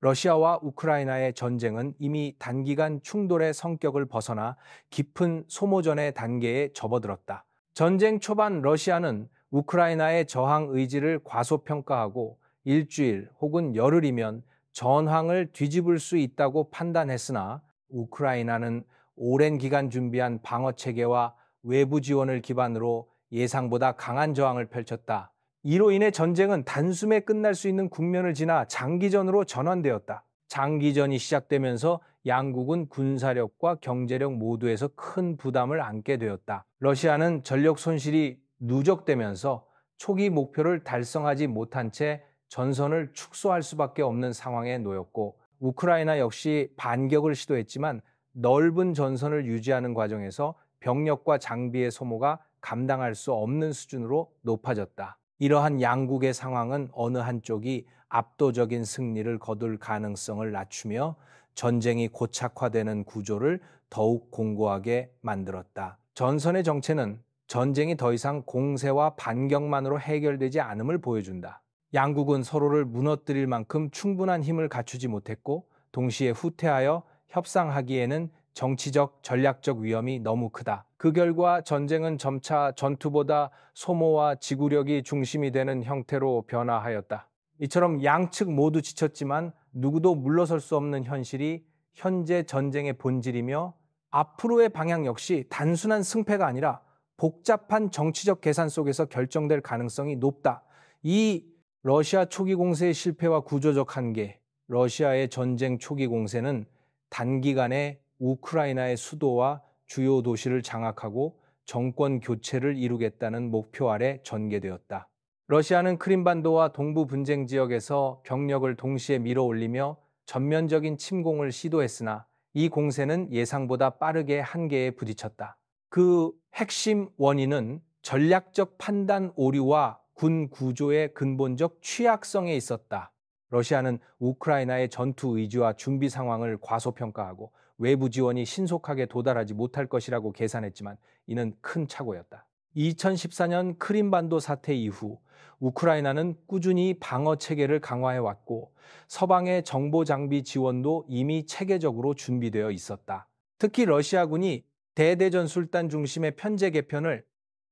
러시아와 우크라이나의 전쟁은 이미 단기간 충돌의 성격을 벗어나 깊은 소모전의 단계에 접어들었다. 전쟁 초반 러시아는 우크라이나의 저항 의지를 과소평가하고 일주일 혹은 열흘이면 전황을 뒤집을 수 있다고 판단했으나 우크라이나는 오랜 기간 준비한 방어 체계와 외부 지원을 기반으로 예상보다 강한 저항을 펼쳤다. 이로 인해 전쟁은 단숨에 끝날 수 있는 국면을 지나 장기전으로 전환되었다. 장기전이 시작되면서 양국은 군사력과 경제력 모두에서 큰 부담을 안게 되었다. 러시아는 전력 손실이 누적되면서 초기 목표를 달성하지 못한 채 전선을 축소할 수밖에 없는 상황에 놓였고, 우크라이나 역시 반격을 시도했지만 넓은 전선을 유지하는 과정에서 병력과 장비의 소모가 감당할 수 없는 수준으로 높아졌다. 이러한 양국의 상황은 어느 한쪽이 압도적인 승리를 거둘 가능성을 낮추며 전쟁이 고착화되는 구조를 더욱 공고하게 만들었다. 전선의 정체는 전쟁이 더 이상 공세와 반격만으로 해결되지 않음을 보여준다. 양국은 서로를 무너뜨릴 만큼 충분한 힘을 갖추지 못했고, 동시에 후퇴하여 협상하기에는 정치적, 전략적 위험이 너무 크다. 그 결과 전쟁은 점차 전투보다 소모와 지구력이 중심이 되는 형태로 변화하였다. 이처럼 양측 모두 지쳤지만 누구도 물러설 수 없는 현실이 현재 전쟁의 본질이며, 앞으로의 방향 역시 단순한 승패가 아니라 복잡한 정치적 계산 속에서 결정될 가능성이 높다. 이 러시아 초기 공세의 실패와 구조적 한계, 러시아의 전쟁 초기 공세는 단기간에 우크라이나의 수도와 주요 도시를 장악하고 정권 교체를 이루겠다는 목표 아래 전개되었다. 러시아는 크림반도와 동부 분쟁 지역에서 병력을 동시에 밀어올리며 전면적인 침공을 시도했으나 이 공세는 예상보다 빠르게 한계에 부딪혔다. 그 핵심 원인은 전략적 판단 오류와 군 구조의 근본적 취약성에 있었다. 러시아는 우크라이나의 전투 의지와 준비 상황을 과소평가하고 외부 지원이 신속하게 도달하지 못할 것이라고 계산했지만 이는 큰 착오였다. 2014년 크림반도 사태 이후 우크라이나는 꾸준히 방어 체계를 강화해왔고, 서방의 정보 장비 지원도 이미 체계적으로 준비되어 있었다. 특히 러시아군이 대대전술단 중심의 편제 개편을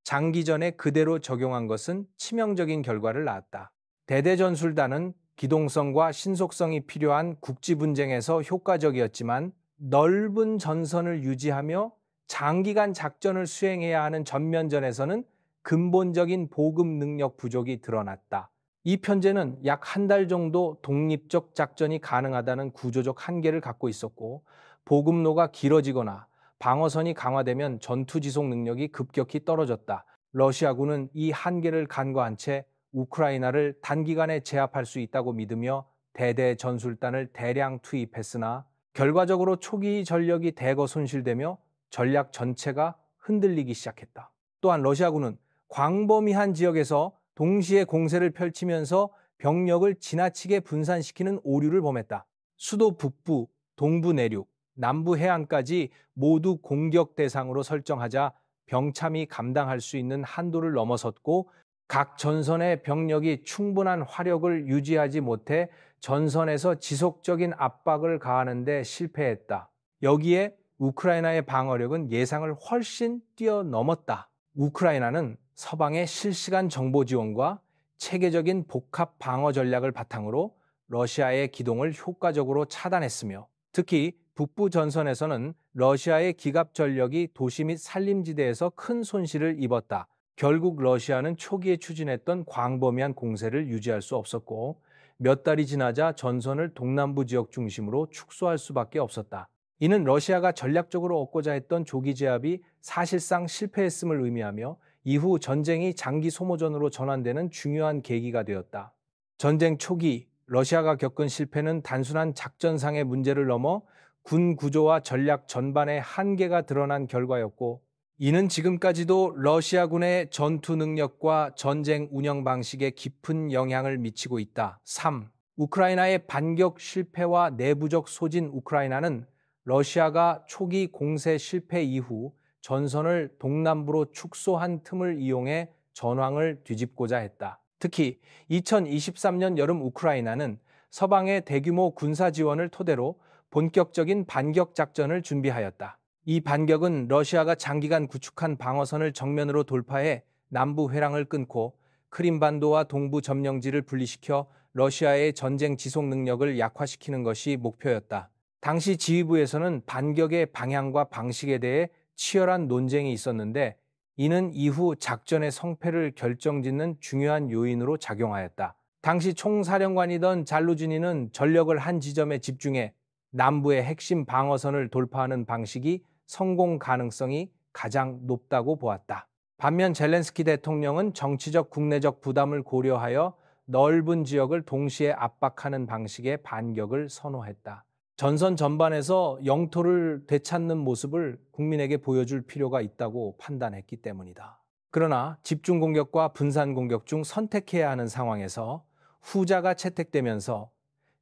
장기전에 그대로 적용한 것은 치명적인 결과를 낳았다. 대대전술단은 기동성과 신속성이 필요한 국지 분쟁에서 효과적이었지만, 넓은 전선을 유지하며 장기간 작전을 수행해야 하는 전면전에서는 근본적인 보급 능력 부족이 드러났다. 이 편제는 약 한 달 정도 독립적 작전이 가능하다는 구조적 한계를 갖고 있었고, 보급로가 길어지거나 방어선이 강화되면 전투 지속 능력이 급격히 떨어졌다. 러시아군은 이 한계를 간과한 채 우크라이나를 단기간에 제압할 수 있다고 믿으며 대대 전술단을 대량 투입했으나, 결과적으로 초기 전력이 대거 손실되며 전략 전체가 흔들리기 시작했다. 또한 러시아군은 광범위한 지역에서 동시에 공세를 펼치면서 병력을 지나치게 분산시키는 오류를 범했다. 수도 북부, 동부 내륙, 남부 해안까지 모두 공격 대상으로 설정하자 병참이 감당할 수 있는 한도를 넘어섰고, 각 전선의 병력이 충분한 화력을 유지하지 못해 전선에서 지속적인 압박을 가하는 데 실패했다. 여기에 우크라이나의 방어력은 예상을 훨씬 뛰어넘었다. 우크라이나는 서방의 실시간 정보 지원과 체계적인 복합 방어 전략을 바탕으로 러시아의 기동을 효과적으로 차단했으며, 특히 북부 전선에서는 러시아의 기갑 전력이 도시 및 산림지대에서 큰 손실을 입었다. 결국 러시아는 초기에 추진했던 광범위한 공세를 유지할 수 없었고, 몇 달이 지나자 전선을 동남부 지역 중심으로 축소할 수밖에 없었다. 이는 러시아가 전략적으로 얻고자 했던 조기 제압이 사실상 실패했음을 의미하며 이후 전쟁이 장기 소모전으로 전환되는 중요한 계기가 되었다. 전쟁 초기 러시아가 겪은 실패는 단순한 작전상의 문제를 넘어 군 구조와 전략 전반의 한계가 드러난 결과였고, 이는 지금까지도 러시아군의 전투 능력과 전쟁 운영 방식에 깊은 영향을 미치고 있다. 3. 우크라이나의 반격 실패와 내부적 소진. 우크라이나는 러시아가 초기 공세 실패 이후 전선을 동남부로 축소한 틈을 이용해 전황을 뒤집고자 했다. 특히 2023년 여름 우크라이나는 서방의 대규모 군사 지원을 토대로 본격적인 반격 작전을 준비하였다. 이 반격은 러시아가 장기간 구축한 방어선을 정면으로 돌파해 남부 회랑을 끊고 크림반도와 동부 점령지를 분리시켜 러시아의 전쟁 지속 능력을 약화시키는 것이 목표였다. 당시 지휘부에서는 반격의 방향과 방식에 대해 치열한 논쟁이 있었는데 이는 이후 작전의 성패를 결정짓는 중요한 요인으로 작용하였다. 당시 총사령관이던 잘루지니는 전력을 한 지점에 집중해 남부의 핵심 방어선을 돌파하는 방식이 성공 가능성이 가장 높다고 보았다. 반면 젤렌스키 대통령은 정치적 국내적 부담을 고려하여 넓은 지역을 동시에 압박하는 방식의 반격을 선호했다. 전선 전반에서 영토를 되찾는 모습을 국민에게 보여줄 필요가 있다고 판단했기 때문이다. 그러나 집중 공격과 분산 공격 중 선택해야 하는 상황에서 후자가 채택되면서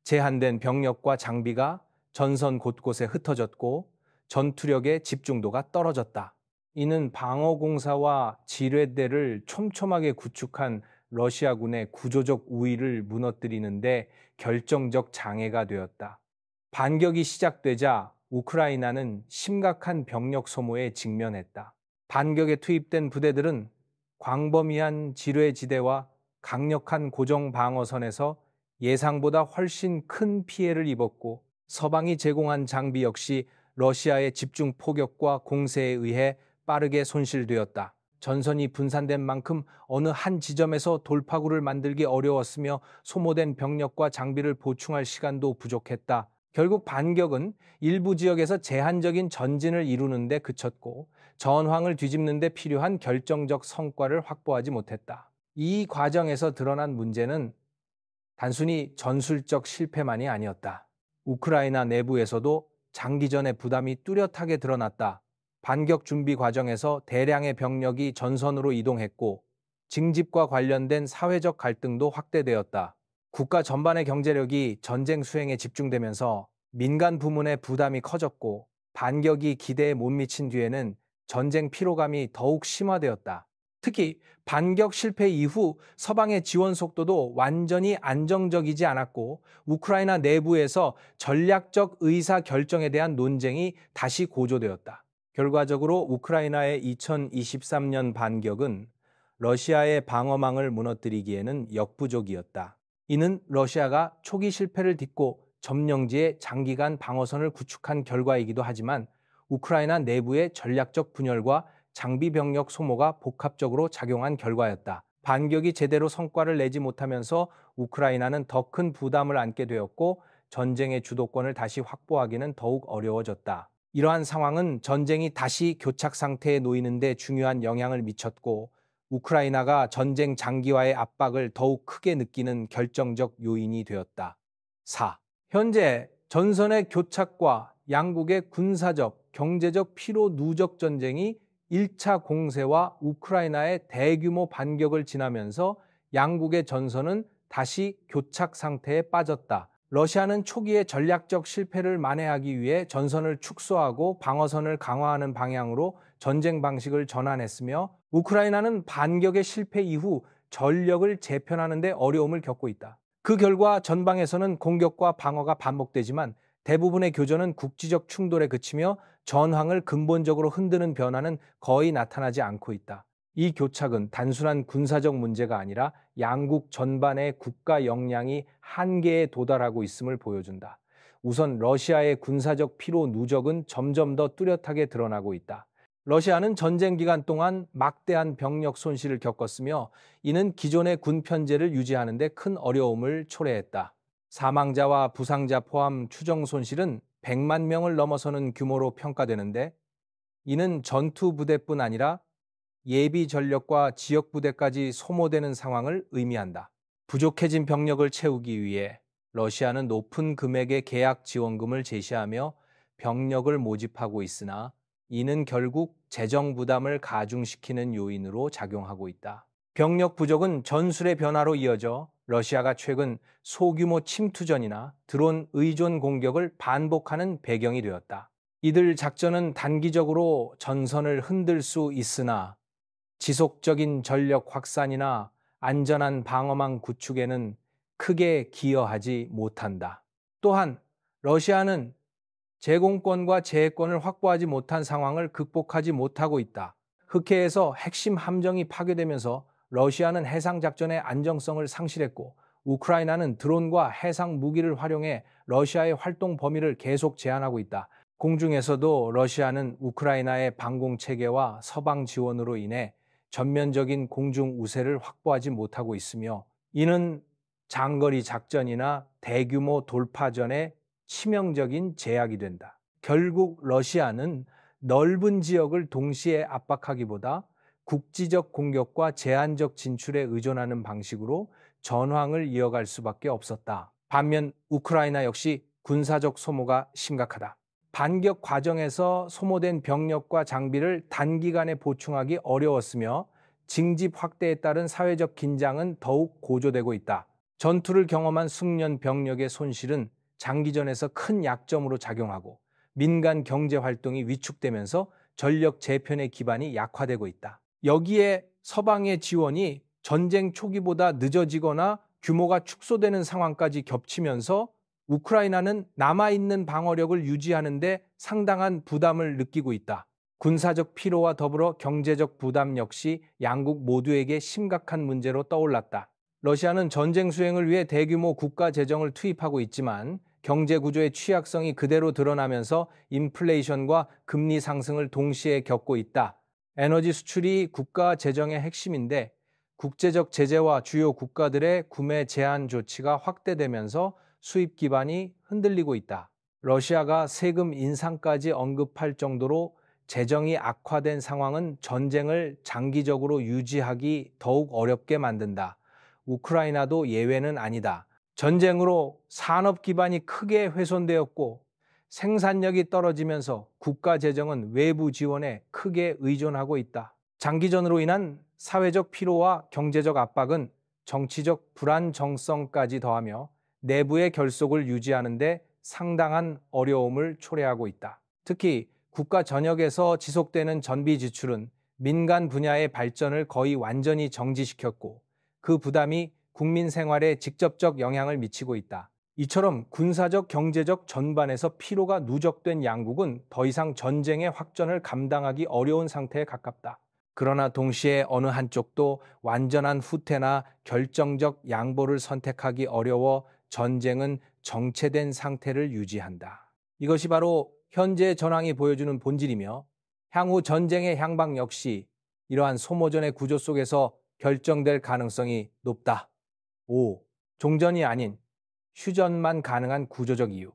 제한된 병력과 장비가 전선 곳곳에 흩어졌고 전투력의 집중도가 떨어졌다. 이는 방어공사와 지뢰대를 촘촘하게 구축한 러시아군의 구조적 우위를 무너뜨리는데 결정적 장애가 되었다. 반격이 시작되자 우크라이나는 심각한 병력 소모에 직면했다. 반격에 투입된 부대들은 광범위한 지뢰지대와 강력한 고정 방어선에서 예상보다 훨씬 큰 피해를 입었고 서방이 제공한 장비 역시 러시아의 집중 포격과 공세에 의해 빠르게 손실되었다. 전선이 분산된 만큼 어느 한 지점에서 돌파구를 만들기 어려웠으며 소모된 병력과 장비를 보충할 시간도 부족했다. 결국 반격은 일부 지역에서 제한적인 전진을 이루는 데 그쳤고 전황을 뒤집는 데 필요한 결정적 성과를 확보하지 못했다. 이 과정에서 드러난 문제는 단순히 전술적 실패만이 아니었다. 우크라이나 내부에서도 장기전의 부담이 뚜렷하게 드러났다. 반격 준비 과정에서 대량의 병력이 전선으로 이동했고 징집과 관련된 사회적 갈등도 확대되었다. 국가 전반의 경제력이 전쟁 수행에 집중되면서 민간 부문의 부담이 커졌고 반격이 기대에 못 미친 뒤에는 전쟁 피로감이 더욱 심화되었다. 특히 반격 실패 이후 서방의 지원 속도도 완전히 안정적이지 않았고 우크라이나 내부에서 전략적 의사 결정에 대한 논쟁이 다시 고조되었다. 결과적으로 우크라이나의 2023년 반격은 러시아의 방어망을 무너뜨리기에는 역부족이었다. 이는 러시아가 초기 실패를 딛고 점령지에 장기간 방어선을 구축한 결과이기도 하지만 우크라이나 내부의 전략적 분열과 장비 병력 소모가 복합적으로 작용한 결과였다. 반격이 제대로 성과를 내지 못하면서 우크라이나는 더 큰 부담을 안게 되었고 전쟁의 주도권을 다시 확보하기는 더욱 어려워졌다. 이러한 상황은 전쟁이 다시 교착 상태에 놓이는 데 중요한 영향을 미쳤고 우크라이나가 전쟁 장기화의 압박을 더욱 크게 느끼는 결정적 요인이 되었다. 4. 현재 전선의 교착과 양국의 군사적, 경제적 피로 누적 전쟁이 1차 공세와 우크라이나의 대규모 반격을 지나면서 양국의 전선은 다시 교착 상태에 빠졌다. 러시아는 초기에 전략적 실패를 만회하기 위해 전선을 축소하고 방어선을 강화하는 방향으로 전쟁 방식을 전환했으며 우크라이나는 반격의 실패 이후 전력을 재편하는 데 어려움을 겪고 있다. 그 결과 전방에서는 공격과 방어가 반복되지만 대부분의 교전은 국지적 충돌에 그치며 전황을 근본적으로 흔드는 변화는 거의 나타나지 않고 있다. 이 교착은 단순한 군사적 문제가 아니라 양국 전반의 국가 역량이 한계에 도달하고 있음을 보여준다. 우선 러시아의 군사적 피로 누적은 점점 더 뚜렷하게 드러나고 있다. 러시아는 전쟁 기간 동안 막대한 병력 손실을 겪었으며 이는 기존의 군 편제를 유지하는 데 큰 어려움을 초래했다. 사망자와 부상자 포함 추정 손실은 100만 명을 넘어서는 규모로 평가되는데 이는 전투 부대뿐 아니라 예비 전력과 지역 부대까지 소모되는 상황을 의미한다. 부족해진 병력을 채우기 위해 러시아는 높은 금액의 계약 지원금을 제시하며 병력을 모집하고 있으나 이는 결국 재정 부담을 가중시키는 요인으로 작용하고 있다. 병력 부족은 전술의 변화로 이어져 러시아가 최근 소규모 침투전이나 드론 의존 공격을 반복하는 배경이 되었다. 이들 작전은 단기적으로 전선을 흔들 수 있으나 지속적인 전력 확산이나 안전한 방어망 구축에는 크게 기여하지 못한다. 또한 러시아는 제공권과 제해권을 확보하지 못한 상황을 극복하지 못하고 있다. 흑해에서 핵심 함정이 파괴되면서 러시아는 해상작전의 안정성을 상실했고, 우크라이나는 드론과 해상 무기를 활용해 러시아의 활동 범위를 계속 제한하고 있다. 공중에서도 러시아는 우크라이나의 방공 체계와 서방 지원으로 인해 전면적인 공중 우세를 확보하지 못하고 있으며, 이는 장거리 작전이나 대규모 돌파전에 치명적인 제약이 된다. 결국 러시아는 넓은 지역을 동시에 압박하기보다 국지적 공격과 제한적 진출에 의존하는 방식으로 전황을 이어갈 수밖에 없었다. 반면 우크라이나 역시 군사적 소모가 심각하다. 반격 과정에서 소모된 병력과 장비를 단기간에 보충하기 어려웠으며, 징집 확대에 따른 사회적 긴장은 더욱 고조되고 있다. 전투를 경험한 숙련 병력의 손실은 장기전에서 큰 약점으로 작용하고, 민간 경제 활동이 위축되면서 전력 재편의 기반이 약화되고 있다. 여기에 서방의 지원이 전쟁 초기보다 늦어지거나 규모가 축소되는 상황까지 겹치면서 우크라이나는 남아있는 방어력을 유지하는 데 상당한 부담을 느끼고 있다. 군사적 피로와 더불어 경제적 부담 역시 양국 모두에게 심각한 문제로 떠올랐다. 러시아는 전쟁 수행을 위해 대규모 국가 재정을 투입하고 있지만, 경제 구조의 취약성이 그대로 드러나면서 인플레이션과 금리 상승을 동시에 겪고 있다. 에너지 수출이 국가 재정의 핵심인데, 국제적 제재와 주요 국가들의 구매 제한 조치가 확대되면서 수입 기반이 흔들리고 있다. 러시아가 세금 인상까지 언급할 정도로 재정이 악화된 상황은 전쟁을 장기적으로 유지하기 더욱 어렵게 만든다. 우크라이나도 예외는 아니다. 전쟁으로 산업 기반이 크게 훼손되었고, 생산력이 떨어지면서 국가 재정은 외부 지원에 크게 의존하고 있다. 장기전으로 인한 사회적 피로와 경제적 압박은 정치적 불안정성까지 더하며 내부의 결속을 유지하는 데 상당한 어려움을 초래하고 있다. 특히 국가 전역에서 지속되는 전비 지출은 민간 분야의 발전을 거의 완전히 정지시켰고, 그 부담이 국민 생활에 직접적 영향을 미치고 있다. 이처럼 군사적, 경제적 전반에서 피로가 누적된 양국은 더 이상 전쟁의 확전을 감당하기 어려운 상태에 가깝다. 그러나 동시에 어느 한쪽도 완전한 후퇴나 결정적 양보를 선택하기 어려워 전쟁은 정체된 상태를 유지한다. 이것이 바로 현재 전황이 보여주는 본질이며, 향후 전쟁의 향방 역시 이러한 소모전의 구조 속에서 결정될 가능성이 높다. 5. 종전이 아닌 휴전만 가능한 구조적 이유.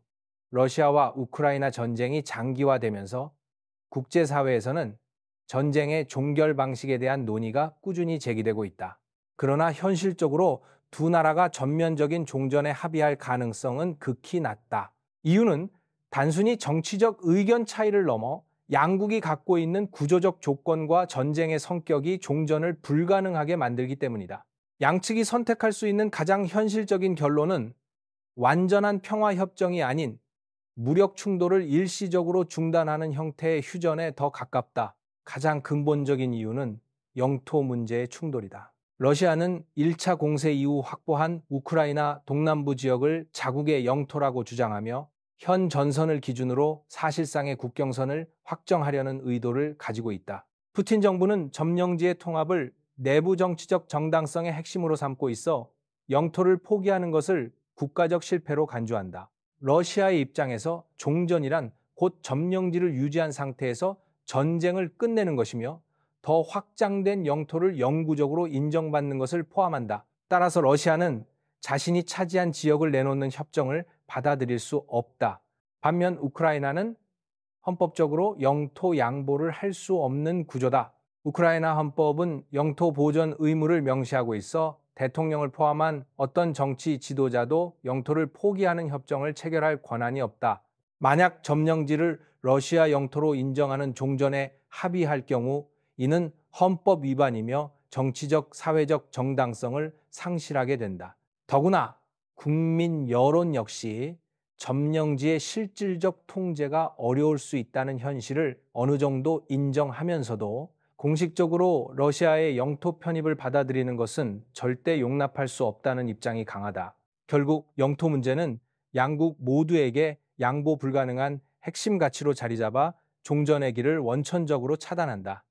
러시아와 우크라이나 전쟁이 장기화되면서 국제사회에서는 전쟁의 종결 방식에 대한 논의가 꾸준히 제기되고 있다. 그러나 현실적으로 두 나라가 전면적인 종전에 합의할 가능성은 극히 낮다. 이유는 단순히 정치적 의견 차이를 넘어 양국이 갖고 있는 구조적 조건과 전쟁의 성격이 종전을 불가능하게 만들기 때문이다. 양측이 선택할 수 있는 가장 현실적인 결론은 완전한 평화 협정이 아닌 무력 충돌을 일시적으로 중단하는 형태의 휴전에 더 가깝다. 가장 근본적인 이유는 영토 문제의 충돌이다. 러시아는 1차 공세 이후 확보한 우크라이나 동남부 지역을 자국의 영토라고 주장하며, 현 전선을 기준으로 사실상의 국경선을 확정하려는 의도를 가지고 있다. 푸틴 정부는 점령지의 통합을 내부 정치적 정당성의 핵심으로 삼고 있어 영토를 포기하는 것을 국가적 실패로 간주한다. 러시아의 입장에서 종전이란 곧 점령지를 유지한 상태에서 전쟁을 끝내는 것이며, 더 확장된 영토를 영구적으로 인정받는 것을 포함한다. 따라서 러시아는 자신이 차지한 지역을 내놓는 협정을 받아들일 수 없다. 반면 우크라이나는 헌법적으로 영토 양보를 할 수 없는 구조다. 우크라이나 헌법은 영토 보전 의무를 명시하고 있어 대통령을 포함한 어떤 정치 지도자도 영토를 포기하는 협정을 체결할 권한이 없다. 만약 점령지를 러시아 영토로 인정하는 종전에 합의할 경우 이는 헌법 위반이며 정치적, 사회적 정당성을 상실하게 된다. 더구나 국민 여론 역시 점령지의 실질적 통제가 어려울 수 있다는 현실을 어느 정도 인정하면서도 공식적으로 러시아의 영토 편입을 받아들이는 것은 절대 용납할 수 없다는 입장이 강하다. 결국 영토 문제는 양국 모두에게 양보 불가능한 핵심 가치로 자리 잡아 종전의 길을 원천적으로 차단한다.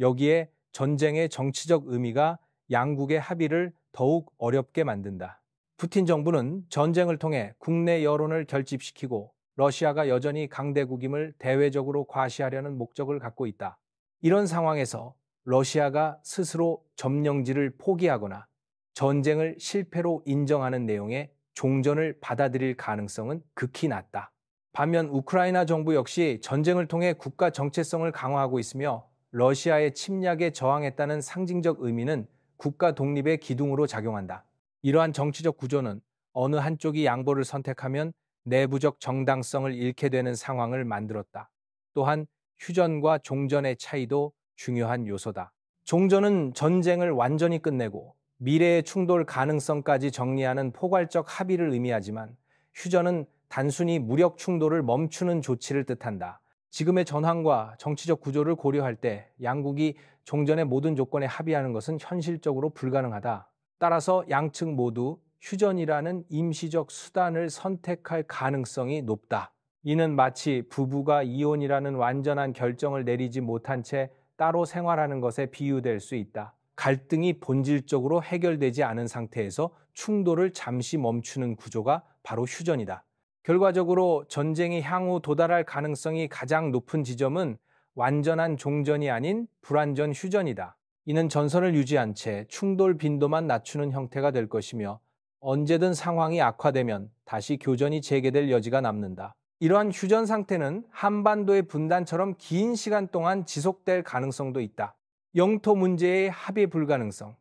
여기에 전쟁의 정치적 의미가 양국의 합의를 더욱 어렵게 만든다. 푸틴 정부는 전쟁을 통해 국내 여론을 결집시키고 러시아가 여전히 강대국임을 대외적으로 과시하려는 목적을 갖고 있다. 이런 상황에서 러시아가 스스로 점령지를 포기하거나 전쟁을 실패로 인정하는 내용의 종전을 받아들일 가능성은 극히 낮다. 반면 우크라이나 정부 역시 전쟁을 통해 국가 정체성을 강화하고 있으며 러시아의 침략에 저항했다는 상징적 의미는 국가 독립의 기둥으로 작용한다. 이러한 정치적 구조는 어느 한쪽이 양보를 선택하면 내부적 정당성을 잃게 되는 상황을 만들었다. 또한 휴전과 종전의 차이도 중요한 요소다. 종전은 전쟁을 완전히 끝내고 미래의 충돌 가능성까지 정리하는 포괄적 합의를 의미하지만 휴전은 단순히 무력 충돌을 멈추는 조치를 뜻한다. 지금의 전황과 정치적 구조를 고려할 때 양국이 종전의 모든 조건에 합의하는 것은 현실적으로 불가능하다. 따라서 양측 모두 휴전이라는 임시적 수단을 선택할 가능성이 높다. 이는 마치 부부가 이혼이라는 완전한 결정을 내리지 못한 채 따로 생활하는 것에 비유될 수 있다. 갈등이 본질적으로 해결되지 않은 상태에서 충돌을 잠시 멈추는 구조가 바로 휴전이다. 결과적으로 전쟁이 향후 도달할 가능성이 가장 높은 지점은 완전한 종전이 아닌 불완전 휴전이다. 이는 전선을 유지한 채 충돌 빈도만 낮추는 형태가 될 것이며 언제든 상황이 악화되면 다시 교전이 재개될 여지가 남는다. 이러한 휴전 상태는 한반도의 분단처럼 긴 시간 동안 지속될 가능성도 있다. 영토 문제의 합의 불가능성,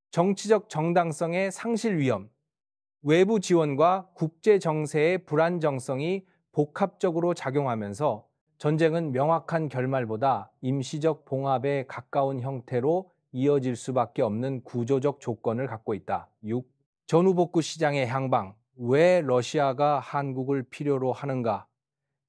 정치적 정당성의 상실 위험, 외부 지원과 국제 정세의 불안정성이 복합적으로 작용하면서 전쟁은 명확한 결말보다 임시적 봉합에 가까운 형태로 이어질 수밖에 없는 구조적 조건을 갖고 있다. 6. 전후복구 시장의 향방. 왜 러시아가 한국을 필요로 하는가?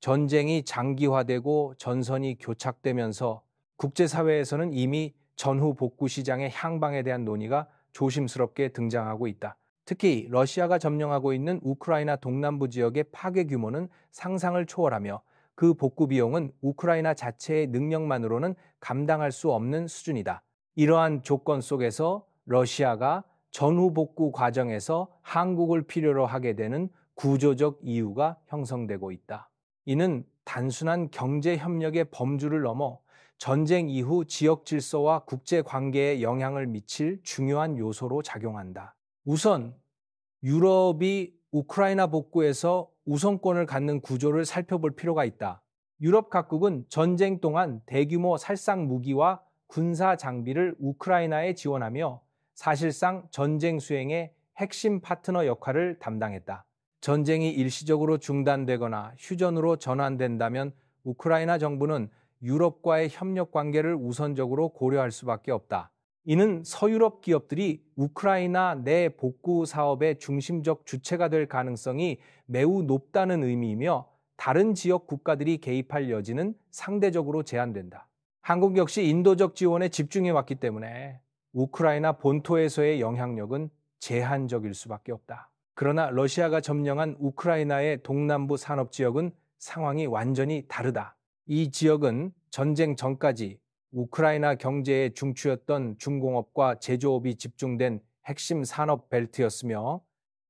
전쟁이 장기화되고 전선이 교착되면서 국제사회에서는 이미 전후복구 시장의 향방에 대한 논의가 조심스럽게 등장하고 있다. 특히 러시아가 점령하고 있는 우크라이나 동남부 지역의 파괴 규모는 상상을 초월하며 그 복구 비용은 우크라이나 자체의 능력만으로는 감당할 수 없는 수준이다. 이러한 조건 속에서 러시아가 전후 복구 과정에서 한국을 필요로 하게 되는 구조적 이유가 형성되고 있다. 이는 단순한 경제 협력의 범주를 넘어 전쟁 이후 지역 질서와 국제 관계에 영향을 미칠 중요한 요소로 작용한다. 우선 유럽이 우크라이나 복구에서 우선권을 갖는 구조를 살펴볼 필요가 있다. 유럽 각국은 전쟁 동안 대규모 살상 무기와 군사 장비를 우크라이나에 지원하며 사실상 전쟁 수행의 핵심 파트너 역할을 담당했다. 전쟁이 일시적으로 중단되거나 휴전으로 전환된다면 우크라이나 정부는 유럽과의 협력 관계를 우선적으로 고려할 수밖에 없다. 이는 서유럽 기업들이 우크라이나 내 복구 사업의 중심적 주체가 될 가능성이 매우 높다는 의미이며 다른 지역 국가들이 개입할 여지는 상대적으로 제한된다. 한국 역시 인도적 지원에 집중해 왔기 때문에 우크라이나 본토에서의 영향력은 제한적일 수밖에 없다. 그러나 러시아가 점령한 우크라이나의 동남부 산업지역은 상황이 완전히 다르다. 이 지역은 전쟁 전까지 우크라이나 경제의 중추였던 중공업과 제조업이 집중된 핵심 산업 벨트였으며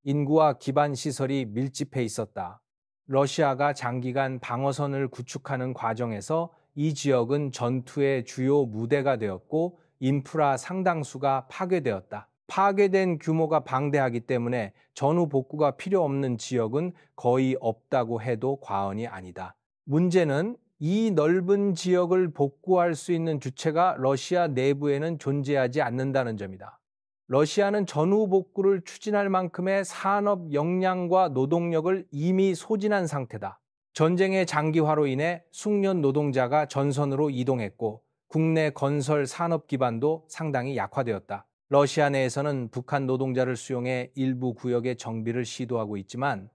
인구와 기반 시설이 밀집해 있었다. 러시아가 장기간 방어선을 구축하는 과정에서 이 지역은 전투의 주요 무대가 되었고 인프라 상당수가 파괴되었다. 파괴된 규모가 방대하기 때문에 전후 복구가 필요 없는 지역은 거의 없다고 해도 과언이 아니다. 문제는 이 넓은 지역을 복구할 수 있는 주체가 러시아 내부에는 존재하지 않는다는 점이다. 러시아는 전후 복구를 추진할 만큼의 산업 역량과 노동력을 이미 소진한 상태다. 전쟁의 장기화로 인해 숙련 노동자가 전선으로 이동했고 국내 건설 산업 기반도 상당히 약화되었다. 러시아 내에서는 북한 노동자를 수용해 일부 구역의 정비를 시도하고 있지만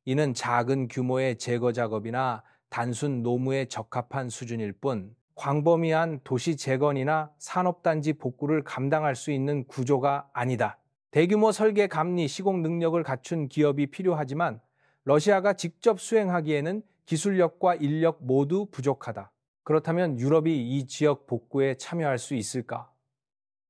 이는 작은 규모의 제거 작업이나 단순 노무에 적합한 수준일 뿐 광범위한 도시 재건이나 산업단지 복구를 감당할 수 있는 구조가 아니다. 대규모 설계 감리 시공 능력을 갖춘 기업이 필요하지만 러시아가 직접 수행하기에는 기술력과 인력 모두 부족하다. 그렇다면 유럽이 이 지역 복구에 참여할 수 있을까?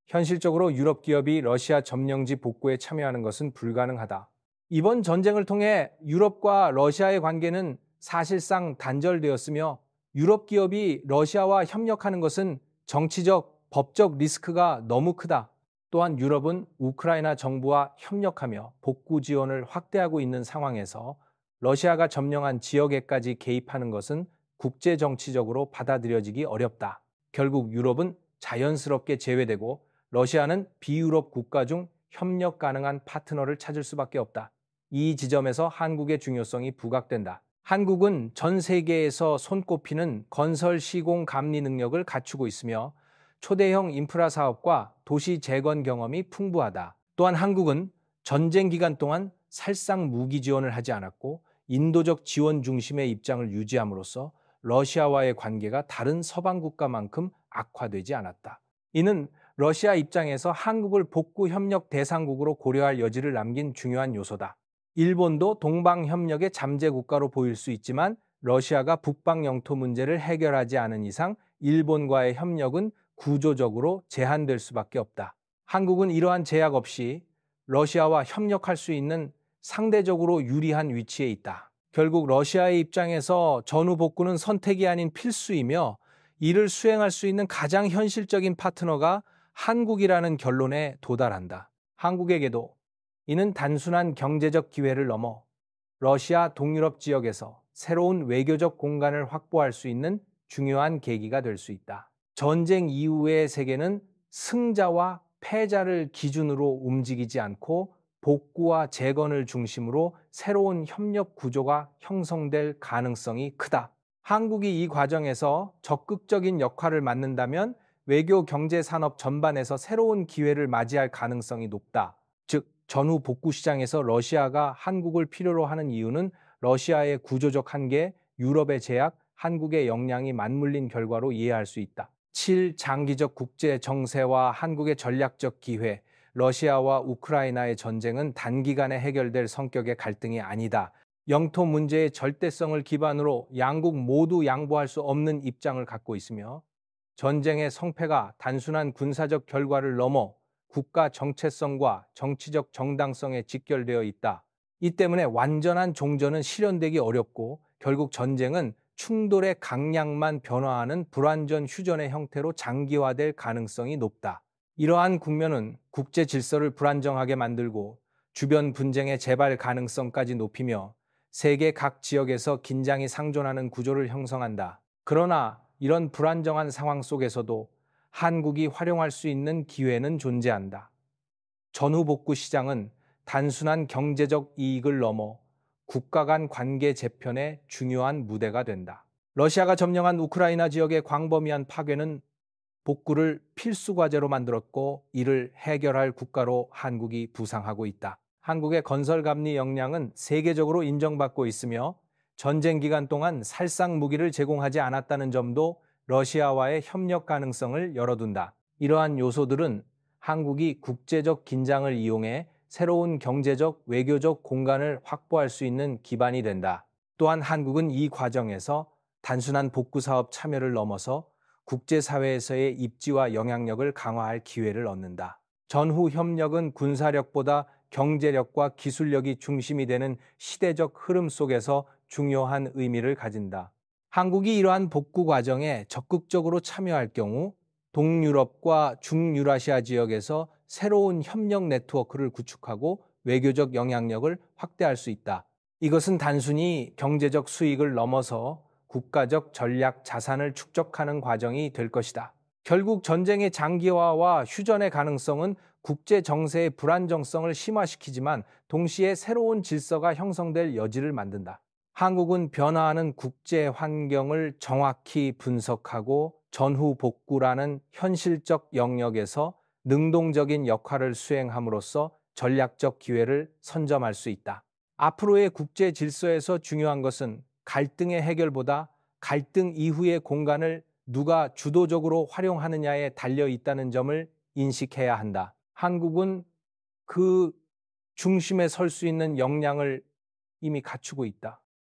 현실적으로 유럽 기업이 러시아 점령지 복구에 참여하는 것은 불가능하다. 이번 전쟁을 통해 유럽과 러시아의 관계는 사실상 단절되었으며 유럽 기업이 러시아와 협력하는 것은 정치적, 법적 리스크가 너무 크다. 또한 유럽은 우크라이나 정부와 협력하며 복구 지원을 확대하고 있는 상황에서 러시아가 점령한 지역에까지 개입하는 것은 국제 정치적으로 받아들여지기 어렵다. 결국 유럽은 자연스럽게 제외되고 러시아는 비유럽 국가 중 협력 가능한 파트너를 찾을 수밖에 없다. 이 지점에서 한국의 중요성이 부각된다. 한국은 전 세계에서 손꼽히는 건설 시공 감리 능력을 갖추고 있으며 초대형 인프라 사업과 도시 재건 경험이 풍부하다. 또한 한국은 전쟁 기간 동안 살상 무기 지원을 하지 않았고 인도적 지원 중심의 입장을 유지함으로써 러시아와의 관계가 다른 서방 국가만큼 악화되지 않았다. 이는 러시아 입장에서 한국을 복구 협력 대상국으로 고려할 여지를 남긴 중요한 요소다. 일본도 동방협력의 잠재 국가로 보일 수 있지만 러시아가 북방 영토 문제를 해결하지 않은 이상 일본과의 협력은 구조적으로 제한될 수밖에 없다. 한국은 이러한 제약 없이 러시아와 협력할 수 있는 상대적으로 유리한 위치에 있다. 결국 러시아의 입장에서 전후 복구는 선택이 아닌 필수이며 이를 수행할 수 있는 가장 현실적인 파트너가 한국이라는 결론에 도달한다. 한국에게도 이는 단순한 경제적 기회를 넘어 러시아 동유럽 지역에서 새로운 외교적 공간을 확보할 수 있는 중요한 계기가 될 수 있다. 전쟁 이후의 세계는 승자와 패자를 기준으로 움직이지 않고 복구와 재건을 중심으로 새로운 협력 구조가 형성될 가능성이 크다. 한국이 이 과정에서 적극적인 역할을 맡는다면 외교, 경제, 산업 전반에서 새로운 기회를 맞이할 가능성이 높다. 즉, 전후 복구 시장에서 러시아가 한국을 필요로 하는 이유는 러시아의 구조적 한계, 유럽의 제약, 한국의 역량이 맞물린 결과로 이해할 수 있다. 7. 장기적 국제 정세와 한국의 전략적 기회, 러시아와 우크라이나의 전쟁은 단기간에 해결될 성격의 갈등이 아니다. 영토 문제의 절대성을 기반으로 양국 모두 양보할 수 없는 입장을 갖고 있으며 전쟁의 성패가 단순한 군사적 결과를 넘어 국가 정체성과 정치적 정당성에 직결되어 있다. 이 때문에 완전한 종전은 실현되기 어렵고 결국 전쟁은 충돌의 강약만 변화하는 불완전 휴전의 형태로 장기화될 가능성이 높다. 이러한 국면은 국제 질서를 불안정하게 만들고 주변 분쟁의 재발 가능성까지 높이며 세계 각 지역에서 긴장이 상존하는 구조를 형성한다. 그러나 이런 불안정한 상황 속에서도 한국이 활용할 수 있는 기회는 존재한다. 전후 복구 시장은 단순한 경제적 이익을 넘어 국가 간 관계 재편의 중요한 무대가 된다. 러시아가 점령한 우크라이나 지역의 광범위한 파괴는 복구를 필수 과제로 만들었고 이를 해결할 국가로 한국이 부상하고 있다. 한국의 건설 감리 역량은 세계적으로 인정받고 있으며 전쟁 기간 동안 살상 무기를 제공하지 않았다는 점도 러시아와의 협력 가능성을 열어둔다. 이러한 요소들은 한국이 국제적 긴장을 이용해 새로운 경제적, 외교적 공간을 확보할 수 있는 기반이 된다. 또한 한국은 이 과정에서 단순한 복구 사업 참여를 넘어서 국제사회에서의 입지와 영향력을 강화할 기회를 얻는다. 전후 협력은 군사력보다 경제력과 기술력이 중심이 되는 시대적 흐름 속에서 중요한 의미를 가진다. 한국이 이러한 복구 과정에 적극적으로 참여할 경우 동유럽과 중유라시아 지역에서 새로운 협력 네트워크를 구축하고 외교적 영향력을 확대할 수 있다. 이것은 단순히 경제적 수익을 넘어서 국가적 전략 자산을 축적하는 과정이 될 것이다. 결국 전쟁의 장기화와 휴전의 가능성은 국제 정세의 불안정성을 심화시키지만 동시에 새로운 질서가 형성될 여지를 만든다. 한국은 변화하는 국제 환경을 정확히 분석하고 전후 복구라는 현실적 영역에서 능동적인 역할을 수행함으로써 전략적 기회를 선점할 수 있다. 앞으로의 국제 질서에서 중요한 것은 갈등의 해결보다 갈등 이후의 공간을 누가 주도적으로 활용하느냐에 달려 있다는 점을 인식해야 한다. 한국은 그 중심에 설 수 있는 역량을 이미 갖추고 있다.